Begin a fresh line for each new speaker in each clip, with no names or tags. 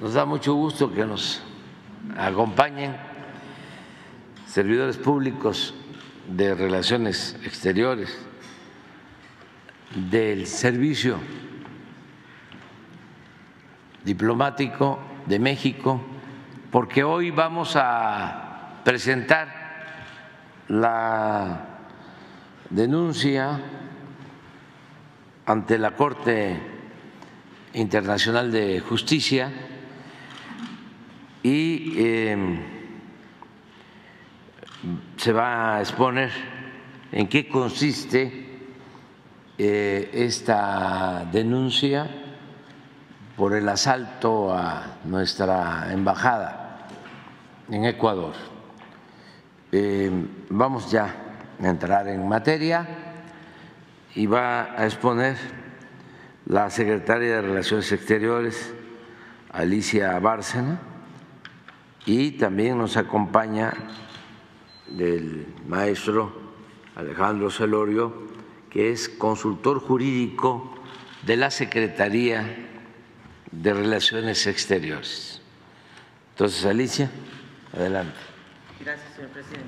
Nos da mucho gusto que nos acompañen servidores públicos de Relaciones Exteriores, del Servicio Diplomático de México, porque hoy vamos a presentar la denuncia ante la Corte Internacional de Justicia y se va a exponer en qué consiste esta denuncia por el asalto a nuestra embajada en Ecuador. Vamos ya a entrar en materia y va a exponer la secretaria de Relaciones Exteriores, Alicia Bárcena, y también nos acompaña el maestro Alejandro Celorio, que es consultor jurídico de la Secretaría de Relaciones Exteriores. Entonces, Alicia, adelante.
Gracias, señor presidente.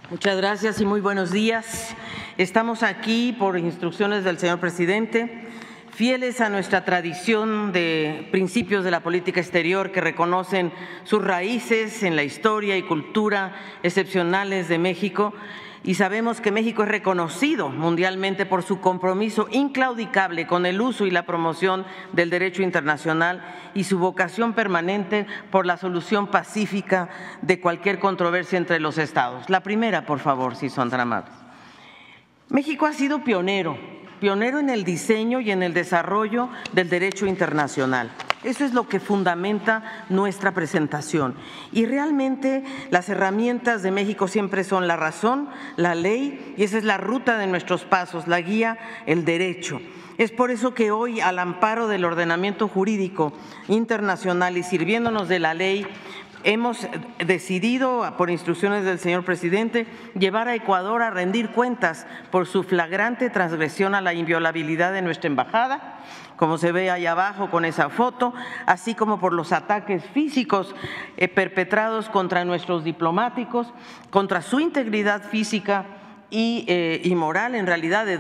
Muchas gracias y muy buenos días. Estamos aquí por instrucciones del señor presidente, fieles a nuestra tradición de principios de la política exterior que reconocen sus raíces en la historia y cultura excepcionales de México, y sabemos que México es reconocido mundialmente por su compromiso inclaudicable con el uso y la promoción del derecho internacional y su vocación permanente por la solución pacífica de cualquier controversia entre los estados. La primera, por favor, si son tan amables. México ha sido pionero en el diseño y en el desarrollo del derecho internacional. Eso es lo que fundamenta nuestra presentación. Y realmente las herramientas de México siempre son la razón, la ley, y esa es la ruta de nuestros pasos, la guía, el derecho. Es por eso que hoy, al amparo del ordenamiento jurídico internacional y sirviéndonos de la ley, hemos decidido, por instrucciones del señor presidente, llevar a Ecuador a rendir cuentas por su flagrante transgresión a la inviolabilidad de nuestra embajada, como se ve ahí abajo con esa foto, así como por los ataques físicos perpetrados contra nuestros diplomáticos, contra su integridad física y moral, en realidad, de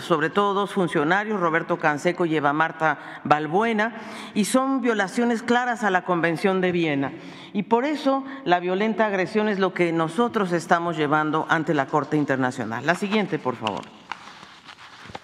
sobre todo dos funcionarios, Roberto Canseco y Eva Marta Balbuena, y son violaciones claras a la Convención de Viena. Y por eso la violenta agresión es lo que nosotros estamos llevando ante la Corte Internacional. La siguiente, por favor.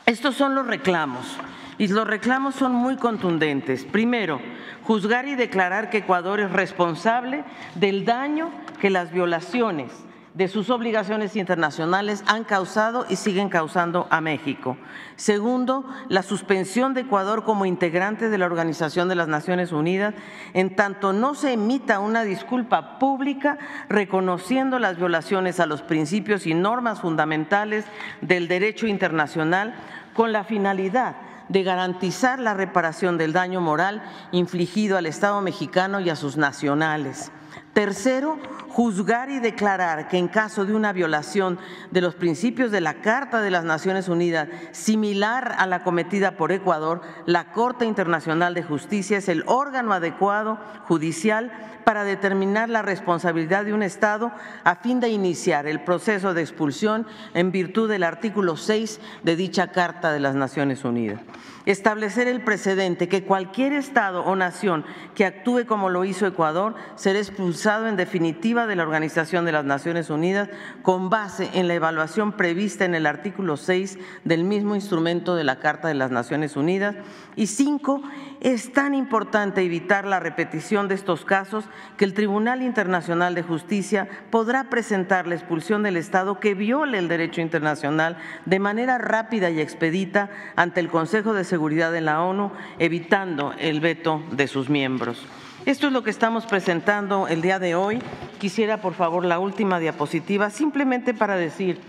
Estos son los reclamos, y los reclamos son muy contundentes. Primero, juzgar y declarar que Ecuador es responsable del daño que las violaciones de sus obligaciones internacionales han causado y siguen causando a México. Segundo, la suspensión de Ecuador como integrante de la Organización de las Naciones Unidas, en tanto no se emita una disculpa pública reconociendo las violaciones a los principios y normas fundamentales del derecho internacional, con la finalidad de garantizar la reparación del daño moral infligido al Estado mexicano y a sus nacionales. Tercero, juzgar y declarar que en caso de una violación de los principios de la Carta de las Naciones Unidas, similar a la cometida por Ecuador, la Corte Internacional de Justicia es el órgano adecuado judicial para determinar la responsabilidad de un Estado a fin de iniciar el proceso de expulsión en virtud del artículo 6 de dicha Carta de las Naciones Unidas. Establecer el precedente que cualquier Estado o nación que actúe como lo hizo Ecuador será expulsado en definitiva de la Organización de las Naciones Unidas con base en la evaluación prevista en el artículo 6 del mismo instrumento de la Carta de las Naciones Unidas. Y 5, es tan importante evitar la repetición de estos casos que el Tribunal Internacional de Justicia podrá presentar la expulsión del Estado que viole el derecho internacional de manera rápida y expedita ante el Consejo de Seguridad de la ONU, evitando el veto de sus miembros. Esto es lo que estamos presentando el día de hoy. Quisiera, por favor, la última diapositiva, simplemente para decir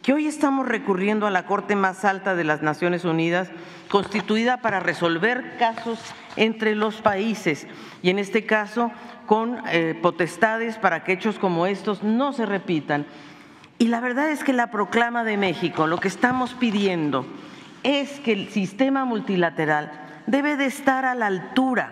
que hoy estamos recurriendo a la Corte más alta de las Naciones Unidas, constituida para resolver casos entre los países, y en este caso con potestades para que hechos como estos no se repitan. Y la verdad es que la proclama de México, lo que estamos pidiendo es que el sistema multilateral debe de estar a la altura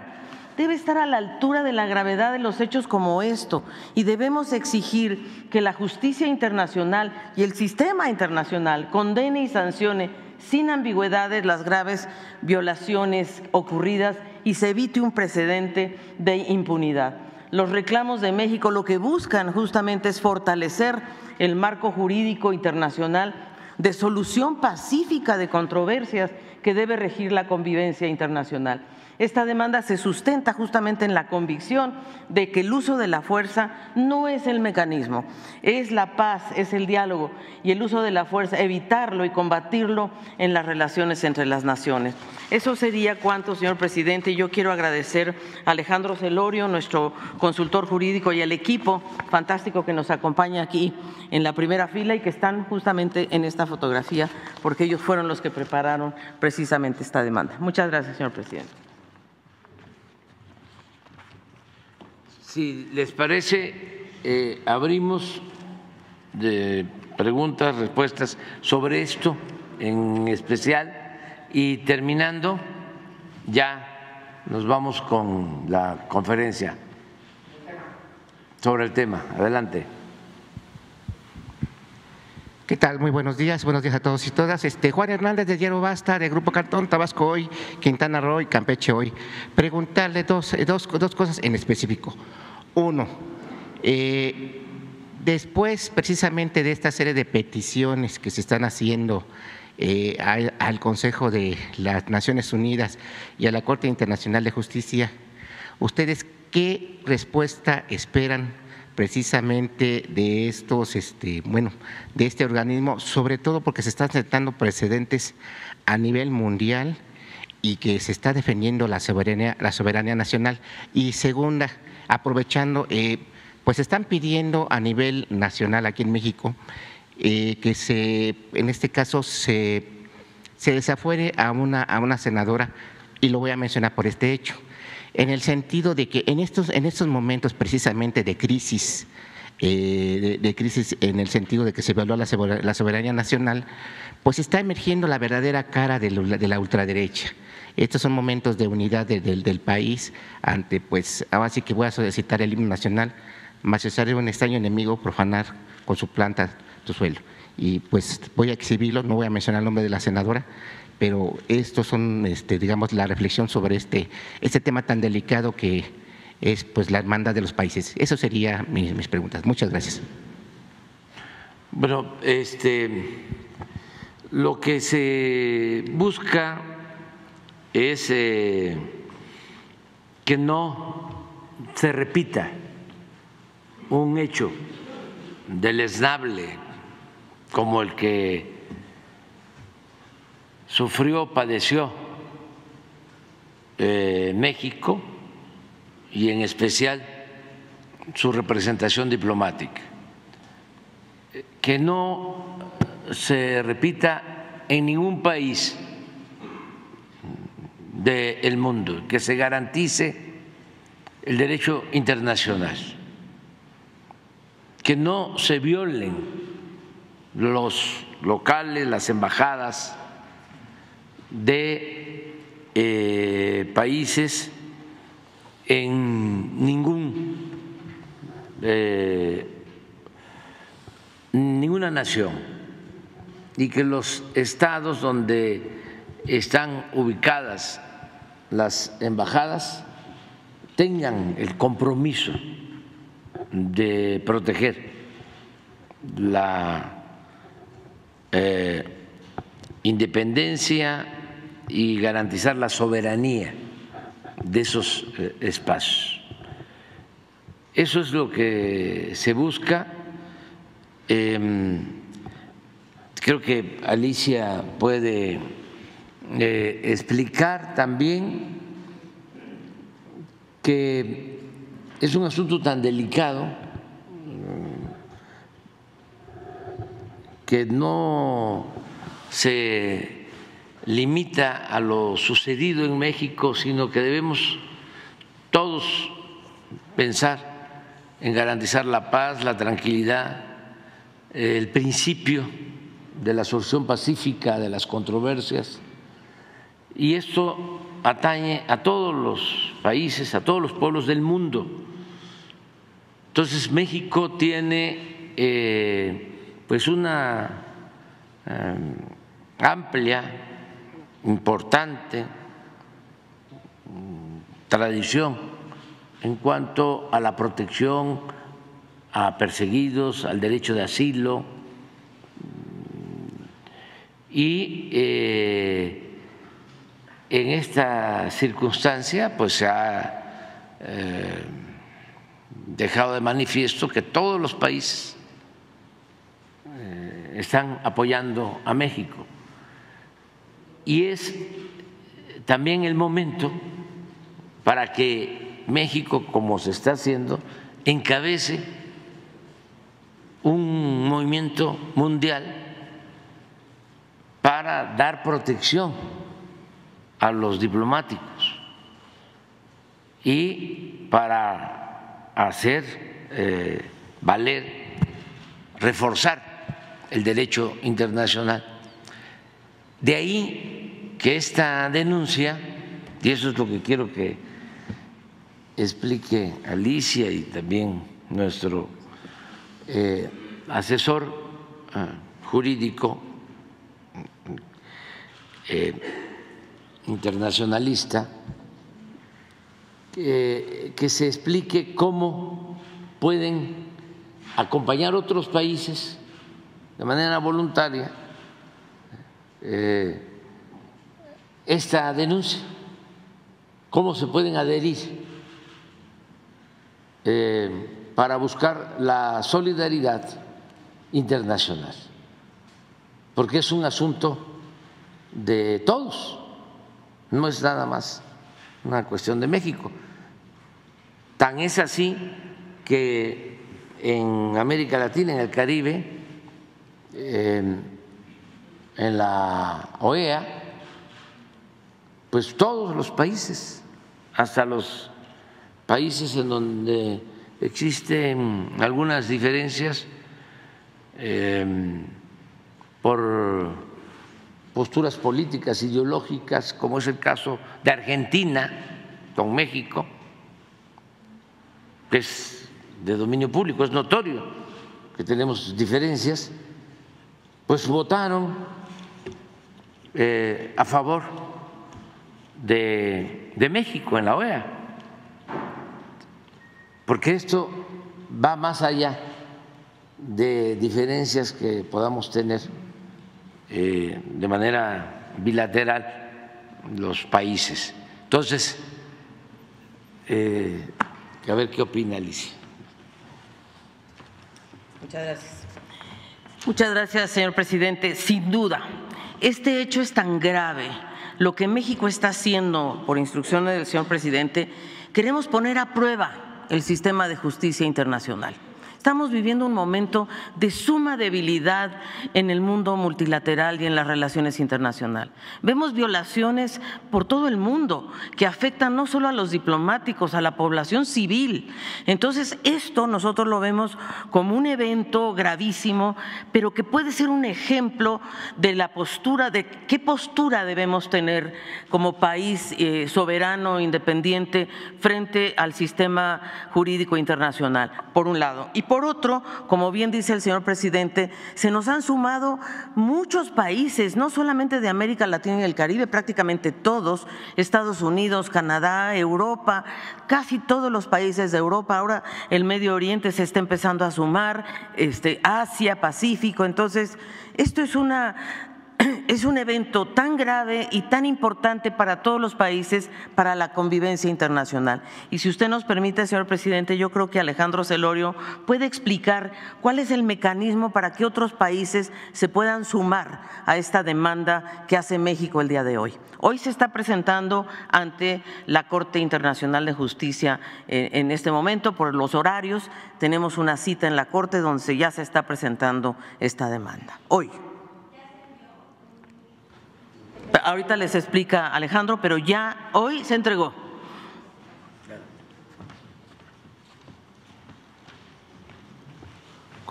debe estar a la altura de la gravedad de los hechos como esto, y debemos exigir que la justicia internacional y el sistema internacional condene y sancione sin ambigüedades las graves violaciones ocurridas y se evite un precedente de impunidad. Los reclamos de México lo que buscan justamente es fortalecer el marco jurídico internacional de solución pacífica de controversias que debe regir la convivencia internacional. Esta demanda se sustenta justamente en la convicción de que el uso de la fuerza no es el mecanismo, es la paz, es el diálogo, y el uso de la fuerza, evitarlo y combatirlo en las relaciones entre las naciones. Eso sería cuanto, señor presidente. Yo quiero agradecer a Alejandro Celorio, nuestro consultor jurídico, y al equipo fantástico que nos acompaña aquí en la primera fila y que están justamente en esta fotografía, porque ellos fueron los que prepararon precisamente esta demanda. Muchas gracias, señor presidente.
Si les parece, abrimos de preguntas, respuestas sobre esto en especial, y terminando ya nos vamos con la conferencia sobre el tema. Adelante.
¿Qué tal? Muy buenos días a todos y todas. Juan Hernández de Diario Basta, de Grupo Cartón, Tabasco Hoy, Quintana Roo y Campeche Hoy. Preguntarle dos cosas en específico. Uno, después precisamente de esta serie de peticiones que se están haciendo al Consejo de las Naciones Unidas y a la Corte Internacional de Justicia, ¿ustedes qué respuesta esperan precisamente de estos, de este organismo, sobre todo porque se están sentando precedentes a nivel mundial y que se está defendiendo la soberanía nacional? Y segunda, aprovechando, pues están pidiendo a nivel nacional aquí en México que en este caso se desafuere a una senadora, y lo voy a mencionar por este hecho, en el sentido de que en estos momentos precisamente de crisis, en el sentido de que se violó la soberanía nacional, pues está emergiendo la verdadera cara de la ultraderecha. Estos son momentos de unidad del país ante, pues, ahora sí que voy a solicitar el himno nacional: mas es un extraño enemigo profanar con su planta tu suelo. Y pues voy a exhibirlo, no voy a mencionar el nombre de la senadora, pero estos son, digamos, la reflexión sobre este tema tan delicado que es, pues, la hermandad de los países. Eso serían mis preguntas. Muchas gracias.
Bueno, lo que se busca es que no se repita un hecho deleznable como el que padeció México, y en especial su representación diplomática, que no se repita en ningún país del mundo, que se garantice el derecho internacional, que no se violen los locales, las embajadas de países en ninguna nación, y que los estados donde están ubicadas las embajadas tengan el compromiso de proteger la independencia y garantizar la soberanía de esos espacios. Eso es lo que se busca. Creo que Alicia puede explicar también que es un asunto tan delicado que no se limita a lo sucedido en México, sino que debemos todos pensar en garantizar la paz, la tranquilidad, el principio de la solución pacífica de las controversias. Y esto atañe a todos los países, a todos los pueblos del mundo. Entonces México tiene pues una amplia, importante tradición en cuanto a la protección a perseguidos, al derecho de asilo y en esta circunstancia pues se ha dejado de manifiesto que todos los países están apoyando a México y es también el momento para que México, como se está haciendo, encabece un movimiento mundial para dar protección a los diplomáticos y para hacer valer, reforzar el derecho internacional. De ahí que esta denuncia, y eso es lo que quiero que explique Alicia y también nuestro asesor jurídico internacionalista, que se explique cómo pueden acompañar otros países de manera voluntaria esta denuncia, cómo se pueden adherir para buscar la solidaridad internacional, porque es un asunto de todos, no es nada más una cuestión de México. Tan es así que en América Latina, en el Caribe, en la OEA, pues todos los países, hasta los países en donde existen algunas diferencias por posturas políticas, ideológicas, como es el caso de Argentina con México, que es de dominio público, es notorio que tenemos diferencias, pues votaron a favor de México en la OEA, porque esto va más allá de diferencias que podamos tener de manera bilateral los países. Entonces, a ver qué opina Alicia.
Muchas gracias. Muchas gracias, señor presidente. Sin duda, este hecho es tan grave. Lo que México está haciendo, por instrucciones del señor presidente, queremos poner a prueba el sistema de justicia internacional. Estamos viviendo un momento de suma debilidad en el mundo multilateral y en las relaciones internacionales. Vemos violaciones por todo el mundo que afectan no solo a los diplomáticos, a la población civil. Entonces, esto nosotros lo vemos como un evento gravísimo, pero que puede ser un ejemplo de la postura, de qué postura debemos tener como país soberano, independiente, frente al sistema jurídico internacional, por un lado. Y por otro, como bien dice el señor presidente, se nos han sumado muchos países, no solamente de América Latina y el Caribe, prácticamente todos, Estados Unidos, Canadá, Europa, casi todos los países de Europa. Ahora el Medio Oriente se está empezando a sumar, Asia, Pacífico. Entonces, esto es un evento tan grave y tan importante para todos los países, para la convivencia internacional. Y si usted nos permite, señor presidente, yo creo que Alejandro Celorio puede explicar cuál es el mecanismo para que otros países se puedan sumar a esta demanda que hace México el día de hoy. Hoy se está presentando ante la Corte Internacional de Justicia en este momento por los horarios. Tenemos una cita en la Corte donde ya se está presentando esta demanda. Hoy. Ahorita les explica Alejandro, pero ya hoy se entregó.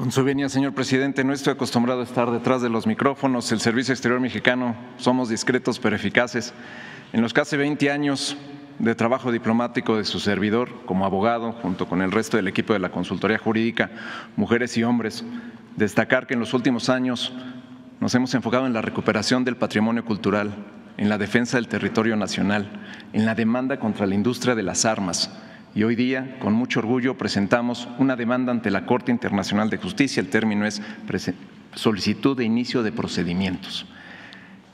Con su venia, señor presidente, no estoy acostumbrado a estar detrás de los micrófonos. El Servicio Exterior Mexicano somos discretos pero eficaces. En los casi 20 años de trabajo diplomático de su servidor como abogado, junto con el resto del equipo de la Consultoría Jurídica, mujeres y hombres, destacar que en los últimos años nos hemos enfocado en la recuperación del patrimonio cultural, en la defensa del territorio nacional, en la demanda contra la industria de las armas. Y hoy día, con mucho orgullo, presentamos una demanda ante la Corte Internacional de Justicia. El término es solicitud de inicio de procedimientos.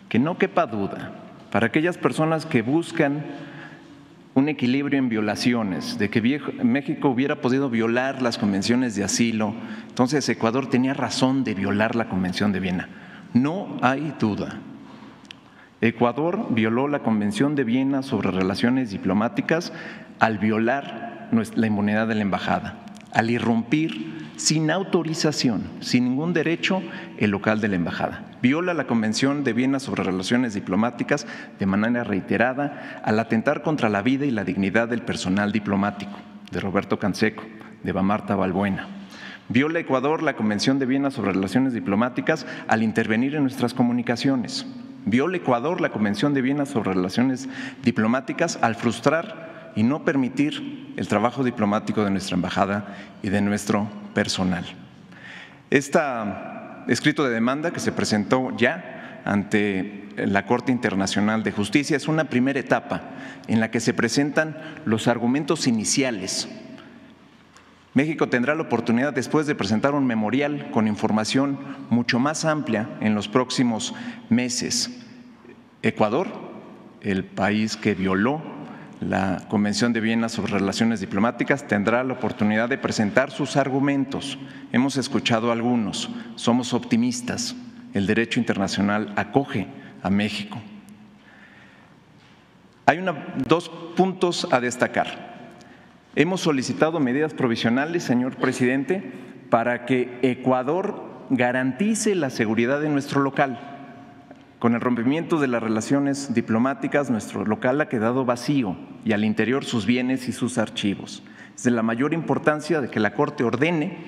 Que no quepa duda, para aquellas personas que buscan un equilibrio en violaciones, de que México hubiera podido violar las convenciones de asilo, entonces Ecuador tenía razón de violar la Convención de Viena. No hay duda. Ecuador violó la Convención de Viena sobre relaciones diplomáticas al violar la inmunidad de la embajada, al irrumpir sin autorización, sin ningún derecho, el local de la embajada. Viola la Convención de Viena sobre relaciones diplomáticas de manera reiterada al atentar contra la vida y la dignidad del personal diplomático, de Roberto Canseco, de Marta Balbuena. Viola Ecuador la Convención de Viena sobre relaciones diplomáticas al intervenir en nuestras comunicaciones. Viola Ecuador la Convención de Viena sobre relaciones diplomáticas al frustrar y no permitir el trabajo diplomático de nuestra embajada y de nuestro personal. Este escrito de demanda que se presentó ya ante la Corte Internacional de Justicia es una primera etapa en la que se presentan los argumentos iniciales. México tendrá la oportunidad después de presentar un memorial con información mucho más amplia en los próximos meses. Ecuador, el país que violó la Convención de Viena sobre relaciones diplomáticas, tendrá la oportunidad de presentar sus argumentos. Hemos escuchado algunos, somos optimistas, el derecho internacional acoge a México. Hay dos puntos a destacar. Hemos solicitado medidas provisionales, señor presidente, para que Ecuador garantice la seguridad de nuestro local. Con el rompimiento de las relaciones diplomáticas, nuestro local ha quedado vacío y al interior sus bienes y sus archivos. Es de la mayor importancia de que la Corte ordene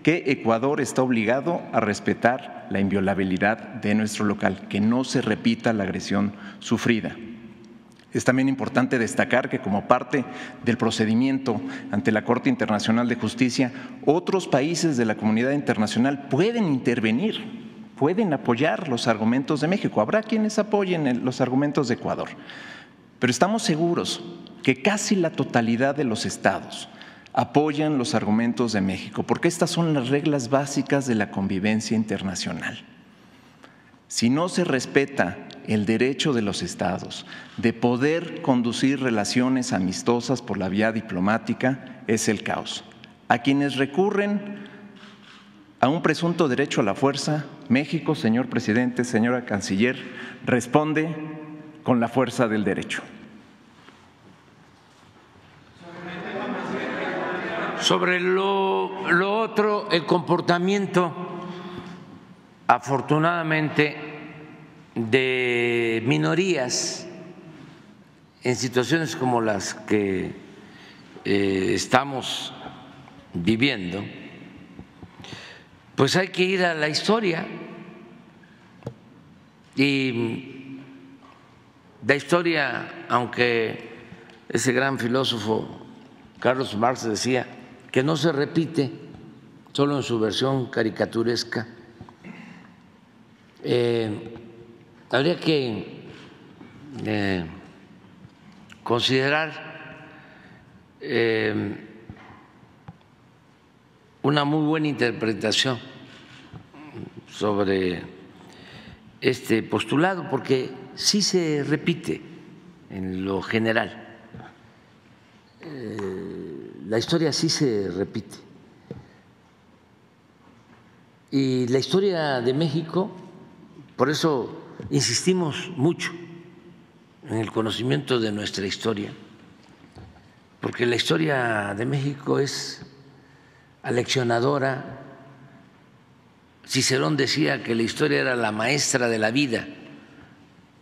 que Ecuador está obligado a respetar la inviolabilidad de nuestro local, que no se repita la agresión sufrida. Es también importante destacar que como parte del procedimiento ante la Corte Internacional de Justicia, otros países de la comunidad internacional pueden intervenir, pueden apoyar los argumentos de México. Habrá quienes apoyen los argumentos de Ecuador, pero estamos seguros que casi la totalidad de los estados apoyan los argumentos de México, porque estas son las reglas básicas de la convivencia internacional. Si no se respeta el derecho de los estados de poder conducir relaciones amistosas por la vía diplomática, es el caos. A quienes recurren a un presunto derecho a la fuerza, México, señor presidente, señora canciller, responde con la fuerza del derecho.
Sobre lo otro, el comportamiento, afortunadamente, de minorías en situaciones como las que estamos viviendo, pues hay que ir a la historia, y la historia, aunque ese gran filósofo Carlos Marx decía que no se repite solo en su versión caricaturesca, habría que considerar una muy buena interpretación sobre este postulado, porque sí se repite en lo general. La historia sí se repite. Y la historia de México, por eso insistimos mucho en el conocimiento de nuestra historia, porque la historia de México es aleccionadora. Cicerón decía que la historia era la maestra de la vida.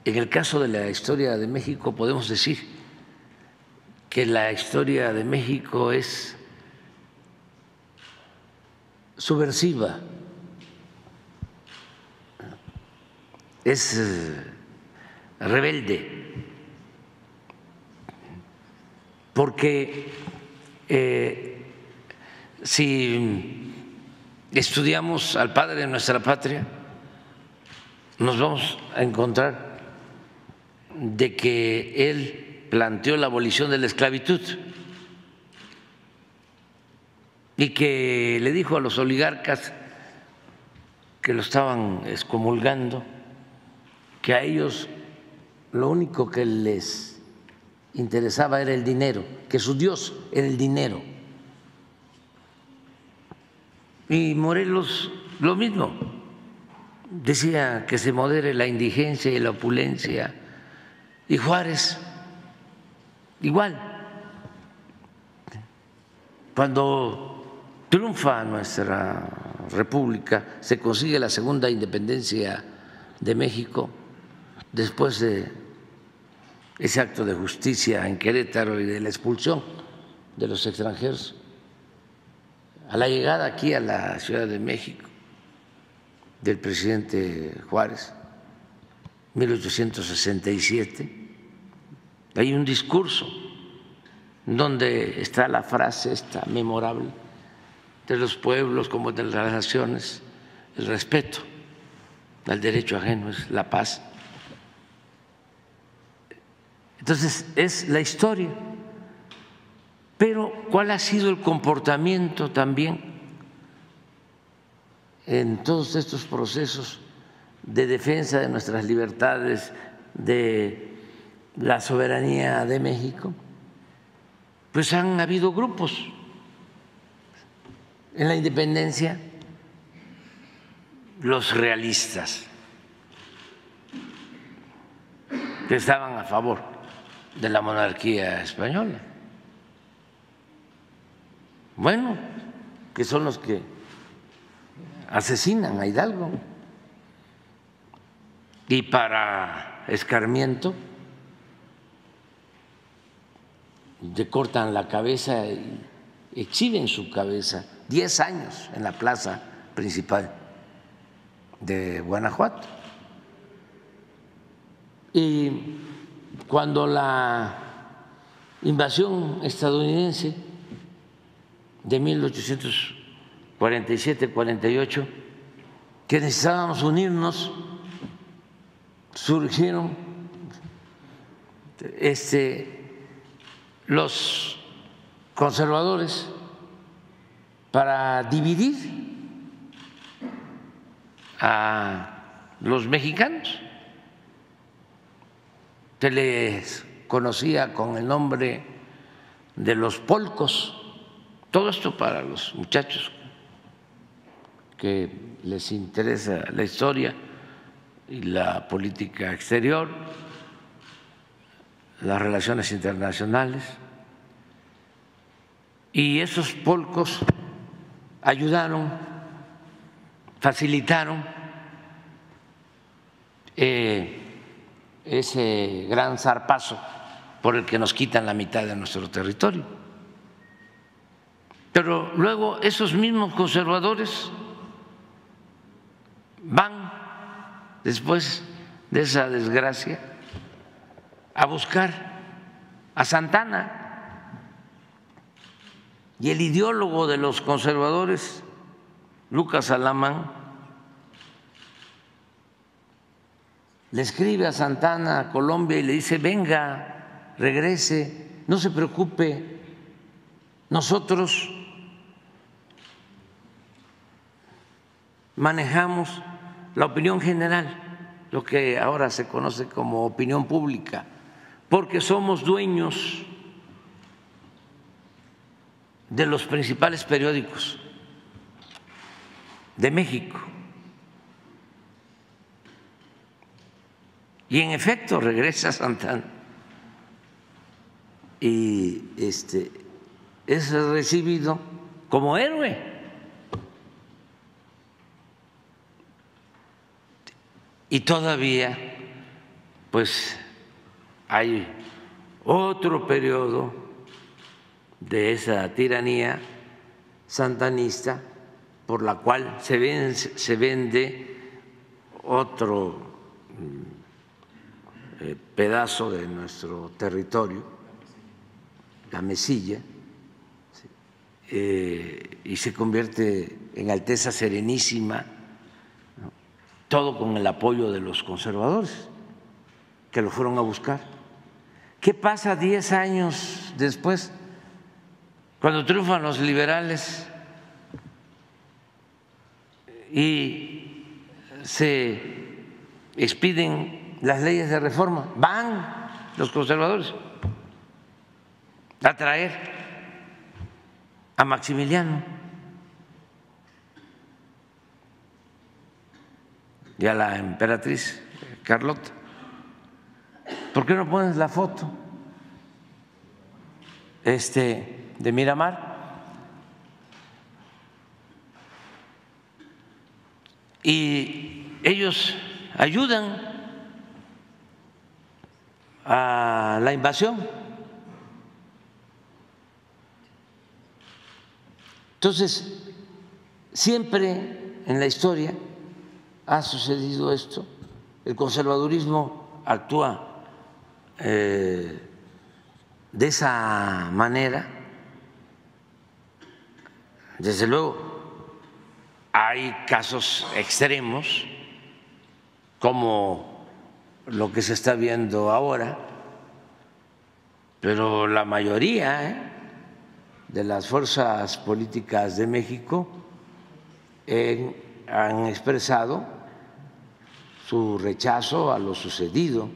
En el caso de la historia de México podemos decir que la historia de México es subversiva, es rebelde, porque si estudiamos al padre de nuestra patria, nos vamos a encontrar de que él planteó la abolición de la esclavitud y que le dijo a los oligarcas que lo estaban excomulgando que a ellos lo único que les interesaba era el dinero, que su Dios era el dinero. Y Morelos lo mismo, decía que se modere la indigencia y la opulencia, y Juárez igual. Cuando triunfa nuestra república, se consigue la segunda independencia de México, después de ese acto de justicia en Querétaro y de la expulsión de los extranjeros, a la llegada aquí a la Ciudad de México del presidente Juárez, 1867, hay un discurso donde está la frase esta memorable de los pueblos como de las naciones, el respeto al derecho ajeno es la paz. Entonces es la historia. Pero ¿cuál ha sido el comportamiento también en todos estos procesos de defensa de nuestras libertades, de la soberanía de México? Pues han habido grupos en la independencia, los realistas, que estaban a favor de la monarquía española. Bueno, que son los que asesinan a Hidalgo y para escarmiento le cortan la cabeza y exhiben su cabeza 10 años en la plaza principal de Guanajuato. Y cuando la invasión estadounidense de 1847-48, que necesitábamos unirnos, surgieron los conservadores para dividir a los mexicanos. Se les conocía con el nombre de los polcos. Todo esto para los muchachos que les interesa la historia y la política exterior, las relaciones internacionales. Y esos polcos ayudaron, facilitaron ese gran zarpazo por el que nos quitan la mitad de nuestro territorio. Pero luego esos mismos conservadores van, después de esa desgracia, a buscar a Santana. Y el ideólogo de los conservadores, Lucas Alamán, le escribe a Santana, a Colombia, y le dice: venga, regrese, no se preocupe, nosotros manejamos la opinión general, lo que ahora se conoce como opinión pública, porque somos dueños de los principales periódicos de México. Y en efecto regresa Santana y es recibido como héroe. Y todavía pues hay otro periodo de esa tiranía santanista por la cual se vende otro pedazo de nuestro territorio, la Mesilla, y se convierte en Alteza Serenísima, ¿no? Todo con el apoyo de los conservadores que lo fueron a buscar. ¿Qué pasa 10 años después, cuando triunfan los liberales y se expiden las leyes de reforma? Van los conservadores a traer a Maximiliano y a la emperatriz Carlota. ¿Por qué no pones la foto de Miramar? Y ellos ayudan a la invasión. Entonces, siempre en la historia ha sucedido esto. El conservadurismo actúa de esa manera. Desde luego, hay casos extremos como lo que se está viendo ahora, pero la mayoría de las fuerzas políticas de México han expresado su rechazo a lo sucedido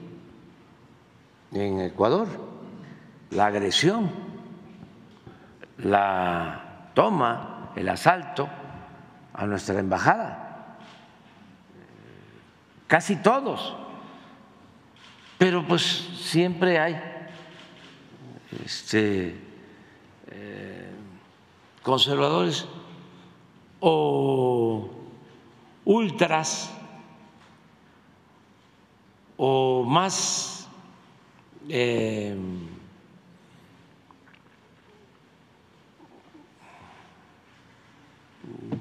en Ecuador, la agresión, la toma, el asalto a nuestra embajada, casi todos, pero pues siempre hay conservadores o ultras o más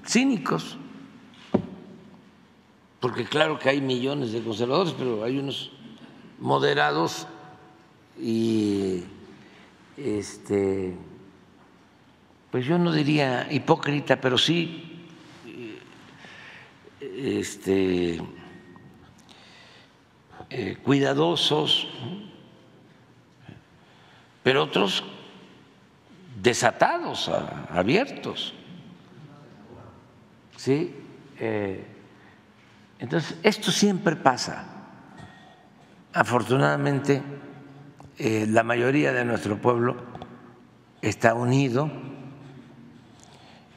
cínicos, porque claro que hay millones de conservadores, pero hay unos moderados y pues yo no diría hipócrita, pero sí cuidadosos, pero otros desatados, abiertos, ¿sí? Entonces, esto siempre pasa. Afortunadamente, la mayoría de nuestro pueblo está unido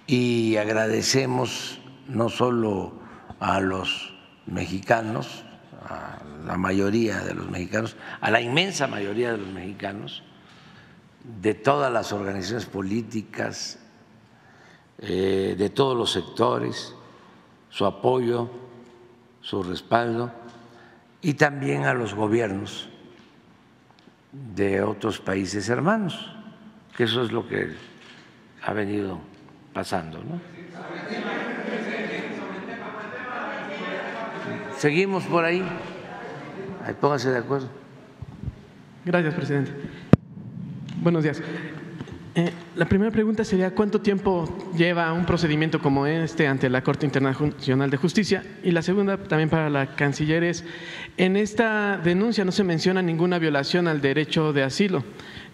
y agradecemos no solo a los mexicanos, a la mayoría de los mexicanos, a la inmensa mayoría de los mexicanos, de todas las organizaciones políticas, de todos los sectores, su apoyo, su respaldo, y también a los gobiernos de otros países hermanos, que eso es lo que ha venido pasando, ¿no? Seguimos por ahí. Ahí pónganse de acuerdo.
Gracias, presidente. Buenos días. La primera pregunta sería ¿cuánto tiempo lleva un procedimiento como este ante la Corte Internacional de Justicia? Y la segunda, también para la canciller, es en esta denuncia no se menciona ninguna violación al derecho de asilo,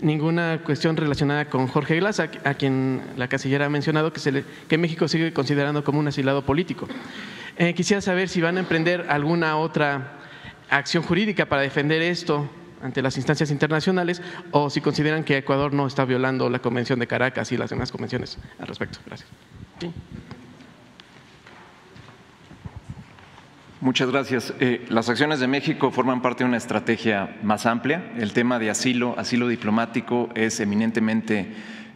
ninguna cuestión relacionada con Jorge Glass, a quien la canciller ha mencionado que México sigue considerando como un asilado político. Quisiera saber si van a emprender alguna otra acción jurídica para defender esto ante las instancias internacionales o si consideran que Ecuador no está violando la Convención de Caracas y las demás convenciones al respecto. Gracias.
Sí.
Muchas gracias. Las acciones de México forman parte de una estrategia más amplia. El tema de asilo diplomático es eminentemente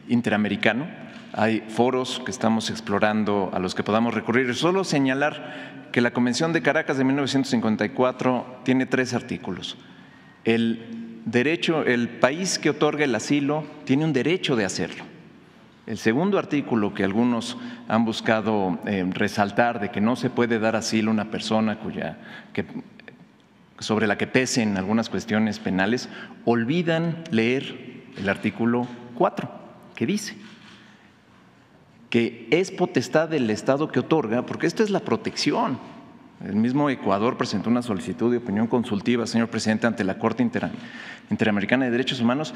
interamericano. Hay foros que estamos explorando a los que podamos recurrir. Solo señalar que la Convención de Caracas de 1954 tiene 3 artículos. El país que otorga el asilo tiene un derecho de hacerlo. El segundo artículo que algunos han buscado resaltar, de que no se puede dar asilo a una persona sobre la que pesen algunas cuestiones penales, olvidan leer el artículo 4, que dice que es potestad del Estado que otorga, porque esta es la protección. El mismo Ecuador presentó una solicitud de opinión consultiva, señor presidente, ante la Corte Interamericana de Derechos Humanos,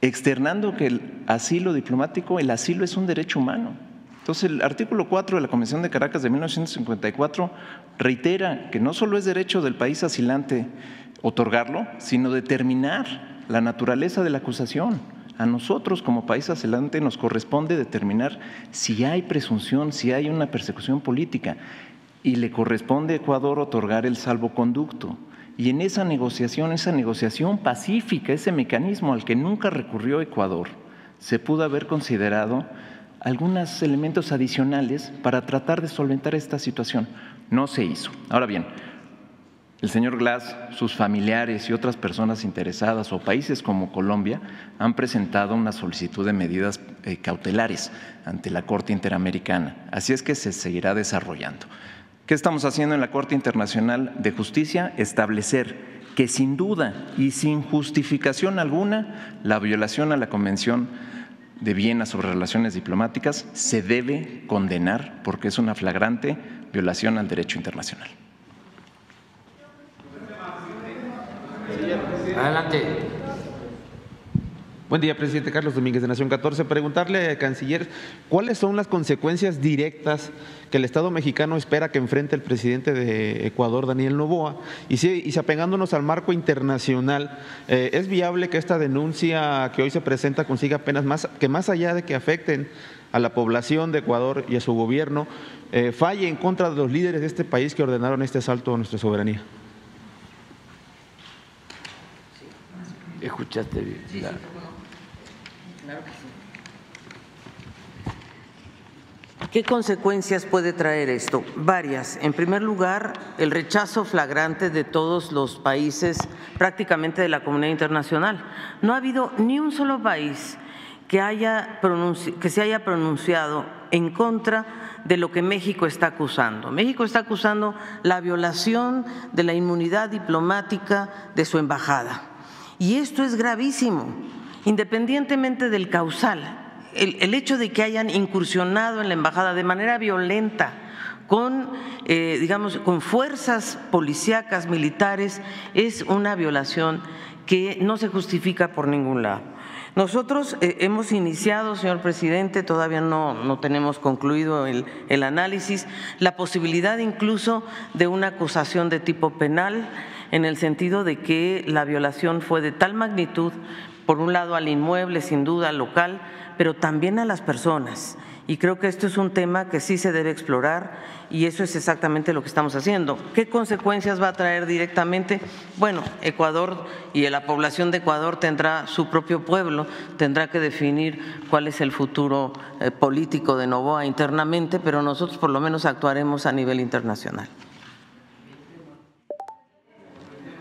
externando que el asilo diplomático, el asilo es un derecho humano. Entonces, el artículo 4 de la Convención de Caracas de 1954 reitera que no solo es derecho del país asilante otorgarlo, sino determinar la naturaleza de la acusación. A nosotros, como país asilante, nos corresponde determinar si hay presunción, si hay una persecución política, y le corresponde a Ecuador otorgar el salvoconducto. Y en esa negociación pacífica, ese mecanismo al que nunca recurrió Ecuador, se pudo haber considerado algunos elementos adicionales para tratar de solventar esta situación. No se hizo. Ahora bien, el señor Glass, sus familiares y otras personas interesadas o países como Colombia han presentado una solicitud de medidas cautelares ante la Corte Interamericana. Así es que se seguirá desarrollando. ¿Qué estamos haciendo en la Corte Internacional de Justicia? Establecer que sin duda y sin justificación alguna la violación a la Convención de Viena sobre relaciones diplomáticas se debe condenar porque es una flagrante violación al derecho internacional.
Adelante.
Buen día, presidente. Carlos Domínguez, de Nación 14. Preguntarle al canciller cuáles son las consecuencias directas que el Estado mexicano espera que enfrente el presidente de Ecuador, Daniel Noboa, y si apegándonos al marco internacional, ¿es viable que esta denuncia que hoy se presenta consiga penas más allá de que afecten a la población de Ecuador y a su gobierno, falle en contra de los líderes de este país que ordenaron este asalto a nuestra soberanía?
¿Escuchaste bien?
Sí, claro que sí. ¿Qué consecuencias puede traer esto? Varias. En primer lugar, el rechazo flagrante de todos los países, prácticamente de la comunidad internacional. No ha habido ni un solo país que se haya pronunciado en contra de lo que México está acusando. México está acusando la violación de la inmunidad diplomática de su embajada. Y esto es gravísimo, independientemente del causal. El hecho de que hayan incursionado en la embajada de manera violenta con fuerzas policíacas, militares, es una violación que no se justifica por ningún lado. Nosotros hemos iniciado, señor presidente, todavía no tenemos concluido el análisis, la posibilidad incluso de una acusación de tipo penal, en el sentido de que la violación fue de tal magnitud, por un lado al inmueble, sin duda local, pero también a las personas. Y creo que esto es un tema que sí se debe explorar y eso es exactamente lo que estamos haciendo. ¿Qué consecuencias va a traer directamente? Bueno, Ecuador y la población de Ecuador tendrá su propio pueblo, tendrá que definir cuál es el futuro político de Noboa internamente, pero nosotros por lo menos actuaremos a nivel internacional.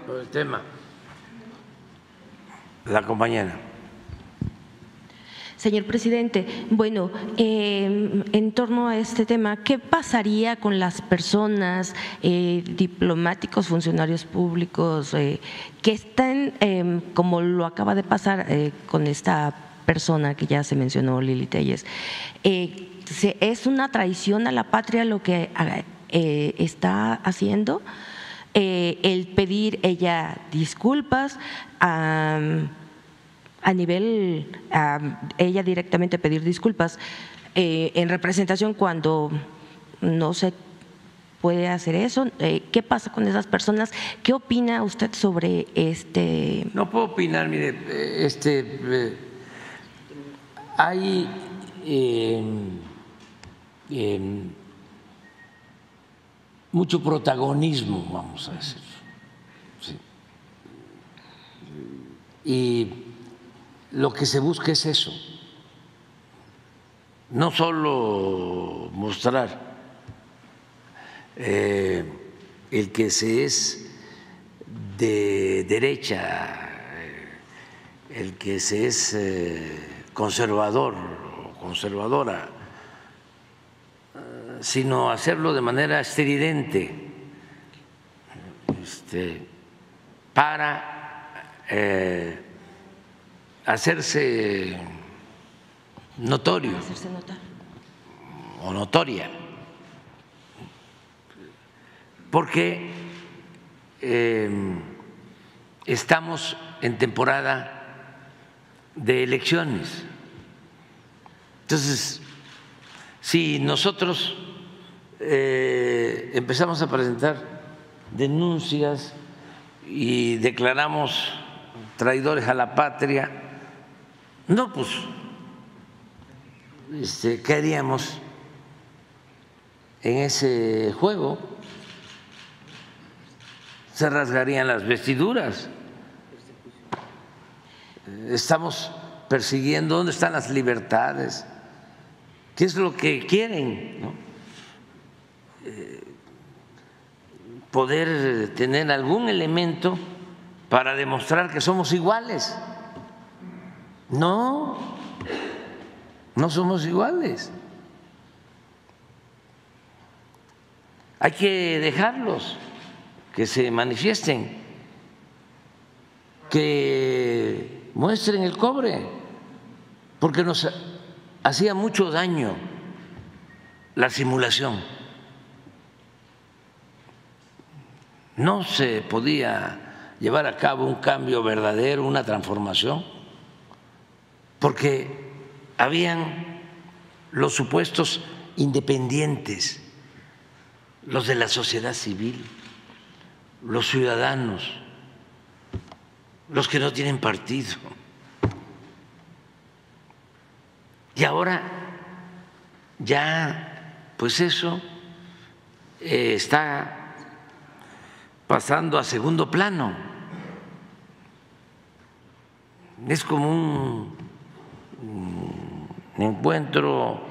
Por el tema. La compañera.
Señor presidente, bueno, en torno a este tema, ¿qué pasaría con las personas, diplomáticos, funcionarios públicos, que están, como lo acaba de pasar con esta persona que ya se mencionó, Lili Telles? ¿Es una traición a la patria lo que está haciendo? El pedir ella disculpas a nivel, ella directamente pedir disculpas en representación cuando no se puede hacer eso. ¿Qué pasa con esas personas? ¿Qué opina usted sobre este?
No puedo opinar, mire, hay mucho protagonismo, vamos a decir, sí. Y lo que se busca es eso, no solo mostrar el que se es de derecha, el que se es conservador o conservadora, sino hacerlo de manera estridente, para hacerse notorio o notoria, porque estamos en temporada de elecciones. Entonces, si nosotros empezamos a presentar denuncias y declaramos traidores a la patria, no, pues, ¿qué haríamos en ese juego? Se rasgarían las vestiduras. Estamos persiguiendo dónde están las libertades, qué es lo que quieren, ¿no? Poder tener algún elemento para demostrar que somos iguales. No, no somos iguales. Hay que dejarlos que se manifiesten, que muestren el cobre, porque nos hacía mucho daño la simulación. No se podía llevar a cabo un cambio verdadero, una transformación, porque habían los supuestos independientes, los de la sociedad civil, los ciudadanos, los que no tienen partido. Y ahora ya, pues eso está pasando a segundo plano. Es como un encuentro,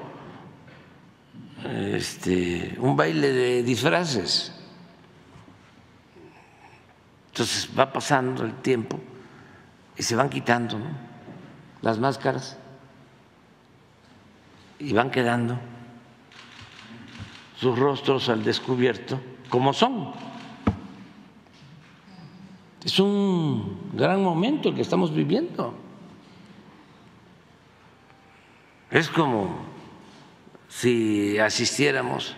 un baile de disfraces. Entonces va pasando el tiempo y se van quitando, ¿no?, las máscaras y van quedando sus rostros al descubierto como son. Es un gran momento el que estamos viviendo. Es como si asistiéramos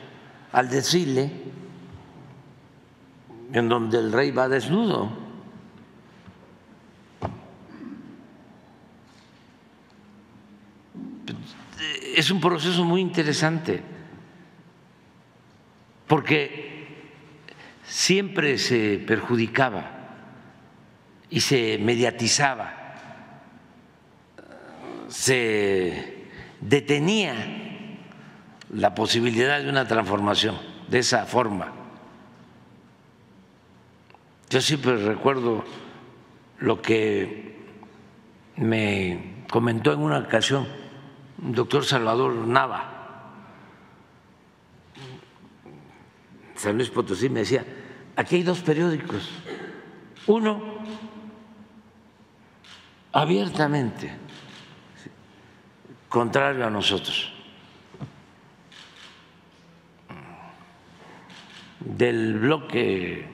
al desfile en donde el rey va desnudo. Es un proceso muy interesante porque siempre se perjudicaba y se mediatizaba, se detenía la posibilidad de una transformación de esa forma. Yo siempre recuerdo lo que me comentó en una ocasión el doctor Salvador Nava, San Luis Potosí. Me decía: aquí hay dos periódicos, uno abiertamente contrario a nosotros, del bloque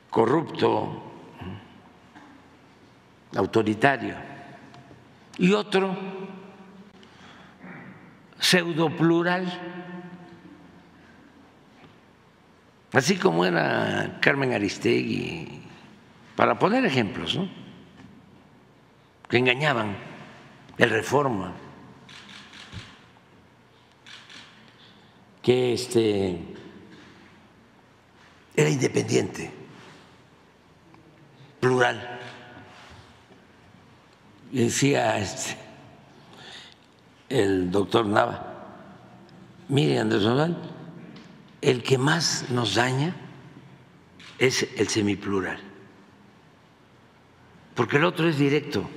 corrupto, autoritario, y otro pseudoplural, así como era Carmen Aristegui, para poner ejemplos, ¿no?, que engañaban, el Reforma, que era independiente, plural. Y decía el doctor Nava: mire, Andrés Manuel, el que más nos daña es el semiplural, porque el otro es directo.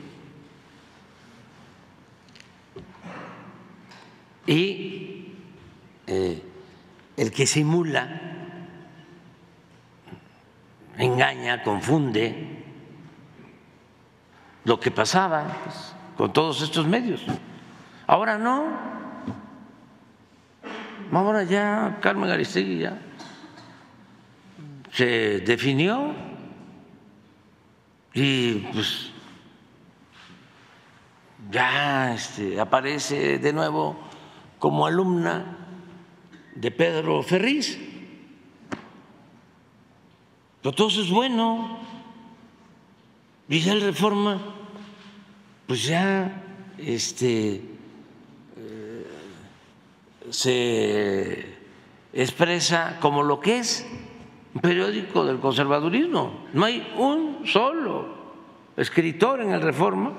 Y el que simula, engaña, confunde, lo que pasaba pues, con todos estos medios. Ahora no. Ahora ya Carmen Aristegui ya se definió y pues ya aparece de nuevo como alumna de Pedro Ferriz. Pero todo eso es bueno. Y ya el Reforma, pues ya se expresa como lo que es un periódico del conservadurismo. No hay un solo escritor en el Reforma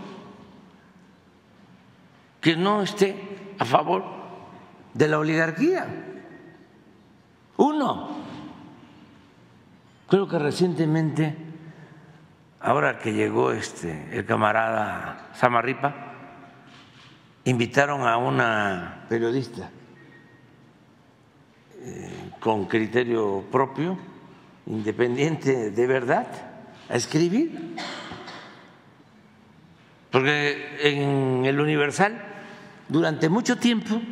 que no esté a favor de la oligarquía. Uno. Creo que recientemente, ahora que llegó el camarada Samarripa, invitaron a una periodista con criterio propio, independiente de verdad, a escribir. Porque en el Universal, durante mucho tiempo,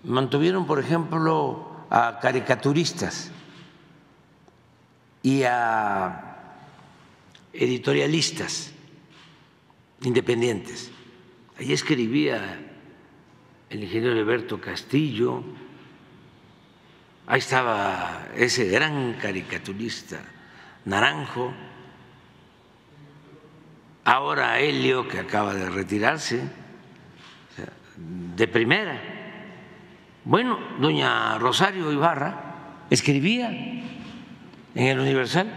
mantuvieron, por ejemplo, a caricaturistas y a editorialistas independientes. Ahí escribía el ingeniero Alberto Castillo, ahí estaba ese gran caricaturista Naranjo, ahora Helio, que acaba de retirarse, de primera. Bueno, doña Rosario Ibarra escribía en el Universal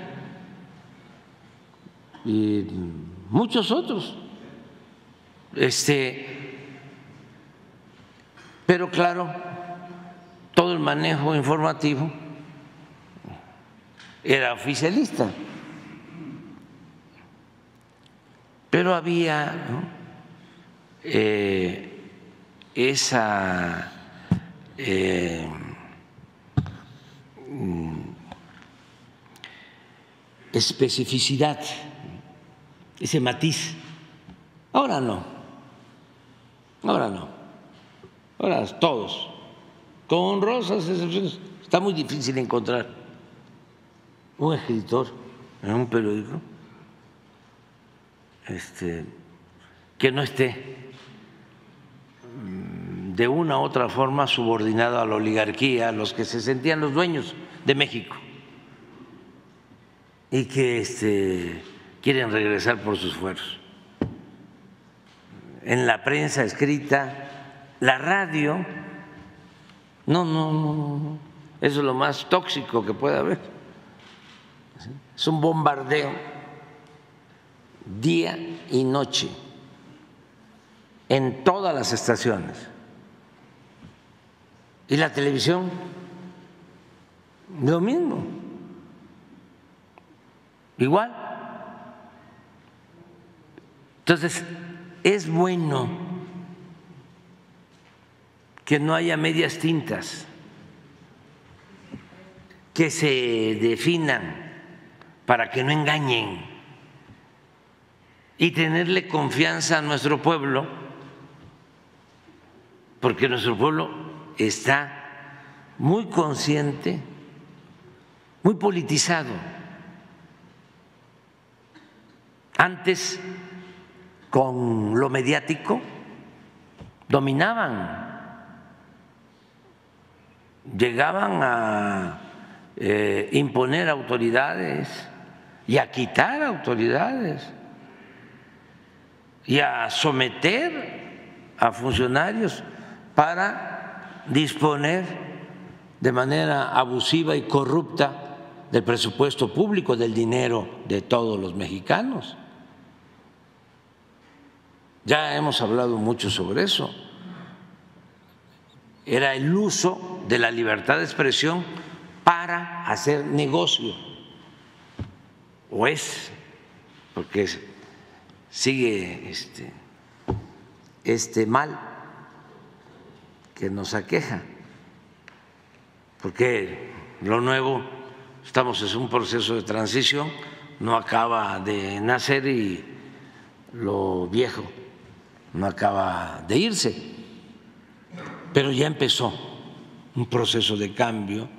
y muchos otros. Pero claro, todo el manejo informativo era oficialista. Pero había, ¿no?, esa especificidad, ese matiz. Ahora no, ahora no, ahora todos, con honrosas excepciones. Está muy difícil encontrar un escritor en un periódico que no esté de una u otra forma subordinado a la oligarquía, a los que se sentían los dueños de México y que quieren regresar por sus fueros. En la prensa escrita, la radio, no, eso es lo más tóxico que puede haber. Es un bombardeo día y noche en todas las estaciones. Y la televisión, lo mismo, igual. Entonces, es bueno que no haya medias tintas, que se definan para que no engañen y tenerle confianza a nuestro pueblo, porque nuestro pueblo está muy consciente, muy politizado. Antes, con lo mediático, dominaban, llegaban a imponer autoridades y a quitar autoridades y a someter a funcionarios para disponer de manera abusiva y corrupta del presupuesto público, del dinero de todos los mexicanos. Ya hemos hablado mucho sobre eso. Era el uso de la libertad de expresión para hacer negocio, o es, porque sigue este mal que nos aqueja, porque lo nuevo, estamos en un proceso de transición, no acaba de nacer y lo viejo no acaba de irse, pero ya empezó un proceso de cambio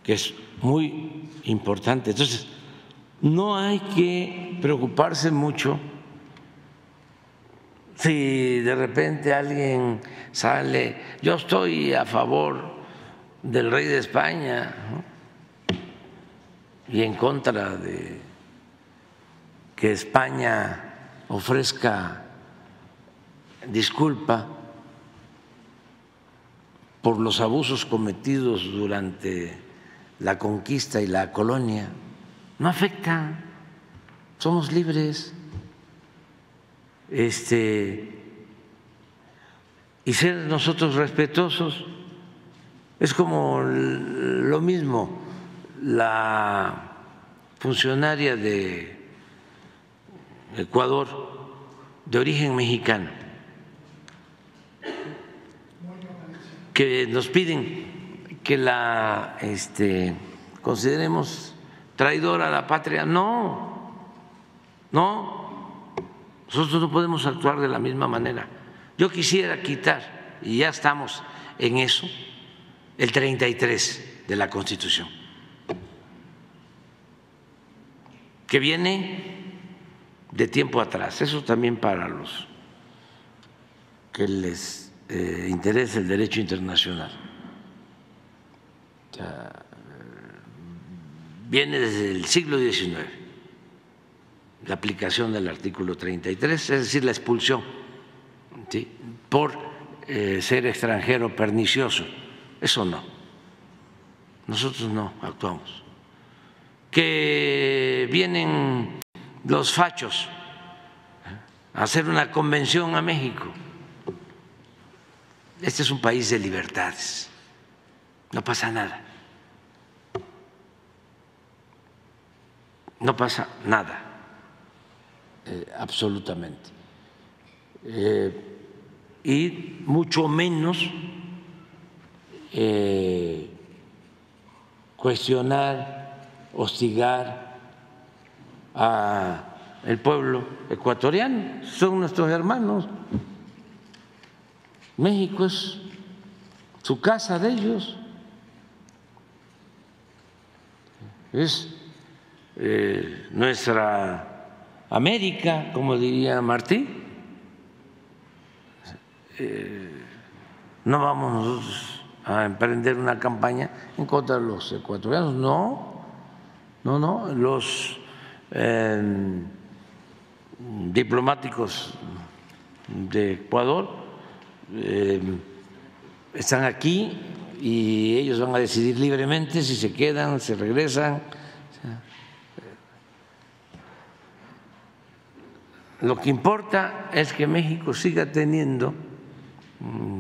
que es muy importante. Entonces, no hay que preocuparse mucho si de repente alguien sale, yo estoy a favor del rey de España, ¿no?, y en contra de que España ofrezca disculpa por los abusos cometidos durante la conquista y la colonia. No afecta, somos libres. Y ser nosotros respetuosos es como lo mismo la funcionaria de Ecuador de origen mexicano que nos piden que la consideremos traidora a la patria. No, nosotros no podemos actuar de la misma manera. Yo quisiera quitar, y ya estamos en eso, el 33 de la Constitución, que viene de tiempo atrás. Eso también para los que les interesa el derecho internacional. O sea, viene desde el siglo XIX, la aplicación del artículo 33, es decir, la expulsión, ¿sí?, por ser extranjero pernicioso. Eso no, nosotros no actuamos. Que vienen los fachos a hacer una convención a México. Este es un país de libertades, no pasa nada. No pasa nada, absolutamente. Y mucho menos cuestionar, hostigar al pueblo ecuatoriano. Son nuestros hermanos. México es su casa de ellos. Es nuestra América, como diría Martí. No vamos nosotros a emprender una campaña en contra de los ecuatorianos, no, los diplomáticos de Ecuador están aquí y ellos van a decidir libremente si se quedan, si regresan. Lo que importa es que México siga teniendo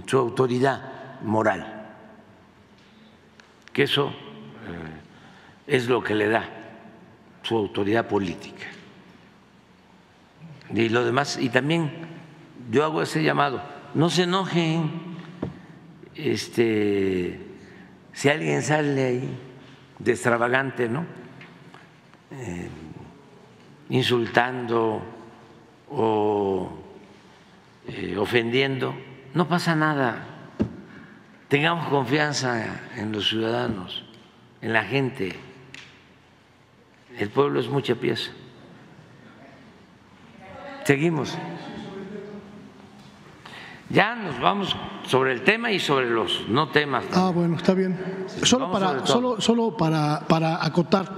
su autoridad moral, que eso es lo que le da su autoridad política. Y lo demás, y también yo hago ese llamado, no se enojen si alguien sale ahí de extravagante, ¿no?, insultando o ofendiendo. No pasa nada. Tengamos confianza en los ciudadanos, en la gente. El pueblo es mucha pieza. Seguimos. Ya nos vamos sobre el tema y sobre los no temas también.
Bueno, está bien. Solo para acotar.